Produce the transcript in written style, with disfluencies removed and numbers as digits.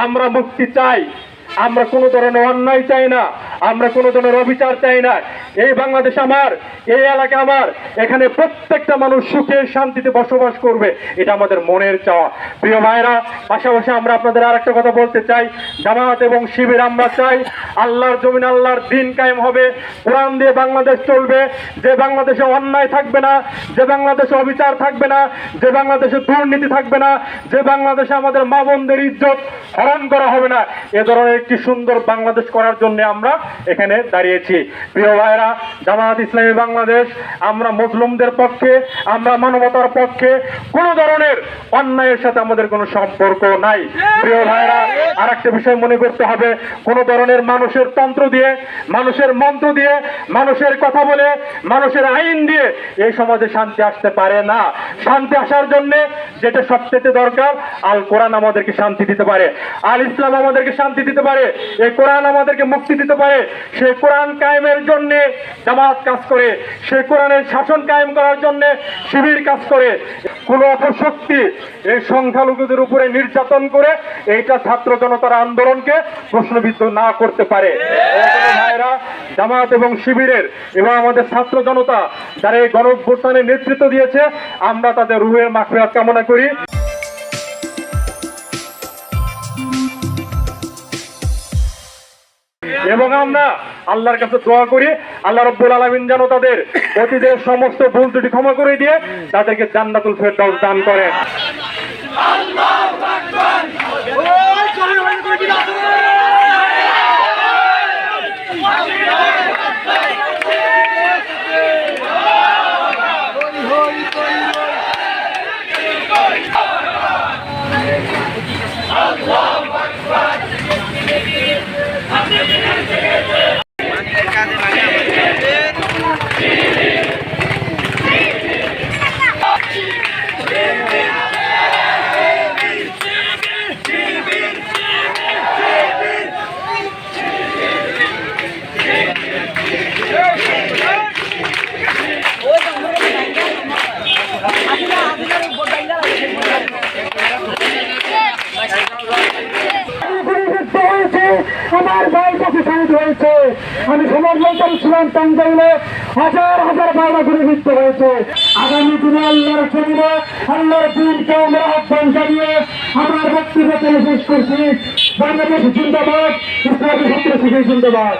আমরা মুক্তি চাই, আমরা কোনো ধরনের অন্যায় চাই না, আমরা কোনো ধরনের অবিচার চাই না। এই বাংলাদেশ আমার, এই এলাকা আমার, এখানে প্রত্যেকটা মানুষ সুখে শান্তিতে বসবাস করবে, এটা আমাদের মনের চাওয়া। প্রিয় ভাইরা, পাশাপাশি আমরা আপনাদের আর একটা কথা বলতে চাই, জামাত এবং শিবির আমরা চাই আল্লাহর জমিন আল্লাহর দিন কায়েম হবে, কোরআন দিয়ে বাংলাদেশ চলবে, যে বাংলাদেশে অন্যায় থাকবে না, যে বাংলাদেশে অবিচার থাকবে না, যে বাংলাদেশে দুর্নীতি থাকবে না, যে বাংলাদেশে আমাদের মা বোনদের ইজ্জত হরণ করা হবে না, এ ধরনের একটি সুন্দর বাংলাদেশ করার জন্য আমরা এখানে দাঁড়িয়েছি। প্রিয় ভাইরা, জামাত ইসলামী বাংলাদেশ আমরা মুসলিমদের পক্ষে, আমরা মানবতার পক্ষে, কোনো ধরনের অন্যায়ের সাথে আমাদের কোনো সম্পর্ক নাই। প্রিয় ভাইরা, আর একটা বিষয় মনে করতে হবে, কোনো ধরনের মানুষের তন্ত্র দিয়ে, মানুষের মন্ত্র দিয়ে, মানুষের কথা বলে, মানুষের আইন দিয়ে এই সমাজে শান্তি আসতে পারে না। শান্তি আসার জন্য যেটা সবচেয়ে দরকার, আল কোরআন আমাদেরকে শান্তি দিতে পারে, আল ইসলাম আমাদেরকে শান্তি দিতে পারে, এই কোরআন আমাদেরকে মুক্তি দিতে পারে। সেই কোরআন কায়েমের জন্য জামাত কাজ করে, সেই কোরআনের শাসন কায়েম করার জন্য শিবির কাজ করে। কোন অপশক্তি এই সংখ্যালঘুদের উপরে নির্যাতন করে এইটা ছাত্র জনতার আন্দোলনকে প্রশ্নবিদ্ধ না করতে পারে। ভাইরা, জামাত এবং শিবিরের এবং আমাদের ছাত্র জনতা যারা এই গণঅভ্যুত্থানের নেতৃত্ব দিয়েছে, আমরা তাদের রুহের মাগফিরাত কামনা করি। এবং আমরা আল্লাহর কাছে দোয়া করি, আল্লাহ রাব্বুল আলামিন যেন তাদের অতীতের সমস্ত ভুল ত্রুটি ক্ষমা করে দিয়ে তাদেরকে জান্নাতুল ফেরদাউস দান করেন। আল্লাহু আকবার। আমার ভাই কাছে শহীদ হয়েছে, আমি সমর্থন করেছিলাম টাঙ্গাইলে, হাজার হাজার ভাইরা গুলিবিদ্ধ হয়েছে। আগামী দিনে আল্লাহর জমিনে আল্লাহর দিনকে আমরা আহ্বান জানিয়ে আমার বক্তব্য শেষ করছি। বাংলাদেশ জিন্দাবাদ, ইসলামী ছাত্র শিবির জিন্দাবাদ।